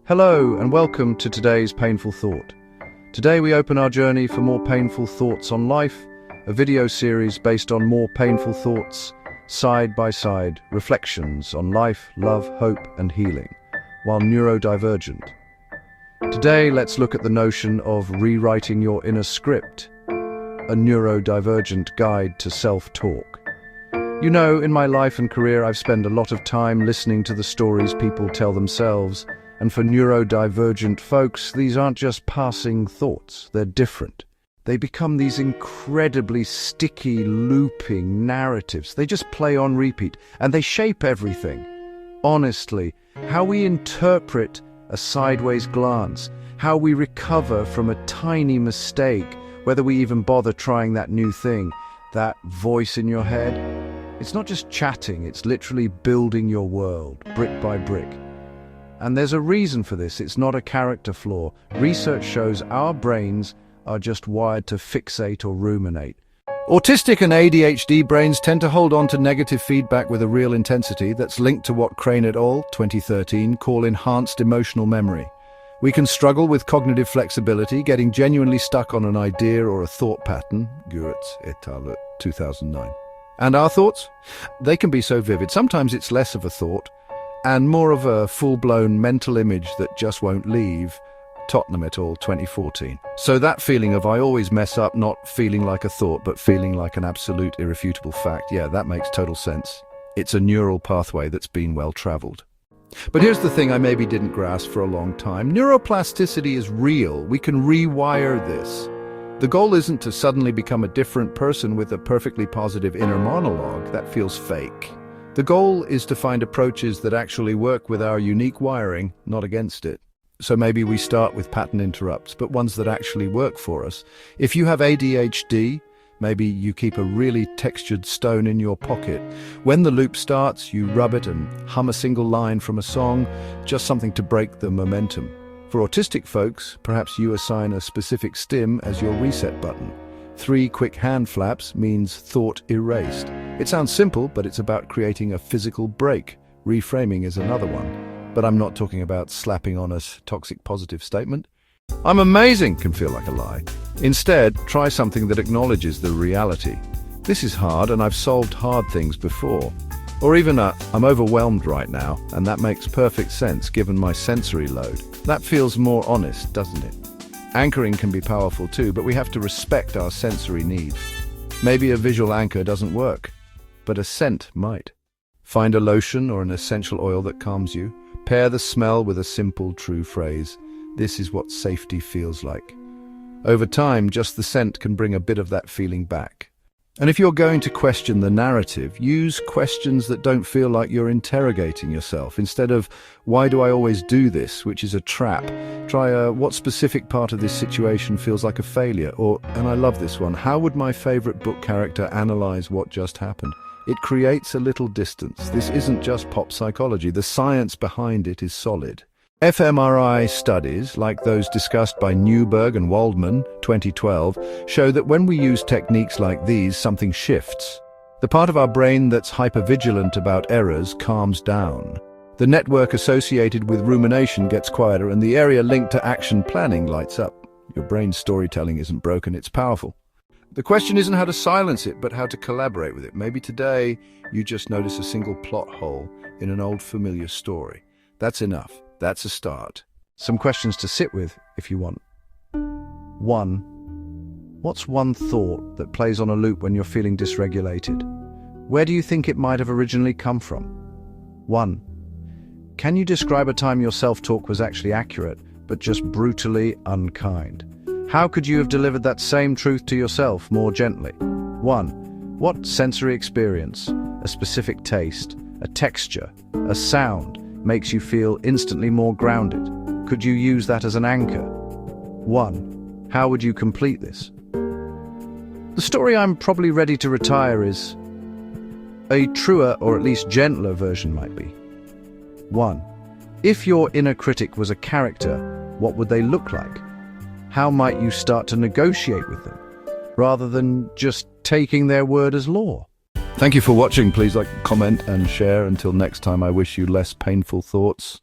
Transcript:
Hello and welcome to today's Painful Thought. Today we open our journey for more painful thoughts on life, a video series based on more painful thoughts, side-by-side reflections on life, love, hope and healing, while neurodivergent. Today let's look at the notion of rewriting your inner script, a neurodivergent guide to self-talk. You know, in my life and career I've spent a lot of time listening to the stories people tell themselves. And for neurodivergent folks, these aren't just passing thoughts, they're different. They become these incredibly sticky, looping narratives. They just play on repeat, and they shape everything. Honestly, how we interpret a sideways glance, how we recover from a tiny mistake, whether we even bother trying that new thing, that voice in your head. It's not just chatting, it's literally building your world, brick by brick. And there's a reason for this. It's not a character flaw. Research shows our brains are just wired to fixate or ruminate. Autistic and ADHD brains tend to hold on to negative feedback with a real intensity that's linked to what Crane et al. 2013 call enhanced emotional memory. We can struggle with cognitive flexibility, getting genuinely stuck on an idea or a thought pattern, Guretz et al. 2009. And our thoughts? They can be so vivid. Sometimes it's less of a thought and more of a full-blown mental image that just won't leave, Tottenham et al. 2014. So that feeling of I always mess up, not feeling like a thought, but feeling like an absolute irrefutable fact, yeah, that makes total sense. It's a neural pathway that's been well-traveled. But here's the thing I maybe didn't grasp for a long time. Neuroplasticity is real. We can rewire this. The goal isn't to suddenly become a different person with a perfectly positive inner monologue. That feels fake. The goal is to find approaches that actually work with our unique wiring, not against it. So maybe we start with pattern interrupts, but ones that actually work for us. If you have ADHD, maybe you keep a really textured stone in your pocket. When the loop starts, you rub it and hum a single line from a song, just something to break the momentum. For autistic folks, perhaps you assign a specific stim as your reset button. 3 quick hand flaps means thought erased. It sounds simple, but it's about creating a physical break. Reframing is another one. But I'm not talking about slapping on a toxic positive statement. I'm amazing can feel like a lie. Instead, try something that acknowledges the reality. This is hard, and I've solved hard things before. Or even I'm overwhelmed right now, and that makes perfect sense given my sensory load. That feels more honest, doesn't it? Anchoring can be powerful too, but we have to respect our sensory needs. Maybe a visual anchor doesn't work, but a scent might. Find a lotion or an essential oil that calms you. Pair the smell with a simple, true phrase. This is what safety feels like. Over time, just the scent can bring a bit of that feeling back. And if you're going to question the narrative, use questions that don't feel like you're interrogating yourself. Instead of, why do I always do this, which is a trap, try what specific part of this situation feels like a failure? Or, and I love this one, how would my favorite book character analyze what just happened? It creates a little distance. This isn't just pop psychology. The science behind it is solid. fMRI studies, like those discussed by Newberg and Waldman, 2012, show that when we use techniques like these, something shifts. The part of our brain that's hypervigilant about errors calms down. The network associated with rumination gets quieter, and the area linked to action planning lights up. Your brain's storytelling isn't broken, it's powerful. The question isn't how to silence it, but how to collaborate with it. Maybe today you just notice a single plot hole in an old familiar story. That's enough. That's a start. Some questions to sit with, if you want. 1. What's one thought that plays on a loop when you're feeling dysregulated? Where do you think it might have originally come from? 1. Can you describe a time your self-talk was actually accurate, but just brutally unkind? How could you have delivered that same truth to yourself more gently? 1. What sensory experience, a specific taste, a texture, a sound, makes you feel instantly more grounded? Could you use that as an anchor? 1. How would you complete this? The story I'm probably ready to retire is a truer or at least gentler version might be. 1. If your inner critic was a character, what would they look like? How might you start to negotiate with them, rather than just taking their word as law? Thank you for watching. Please like, comment and share. Until next time, I wish you less painful thoughts.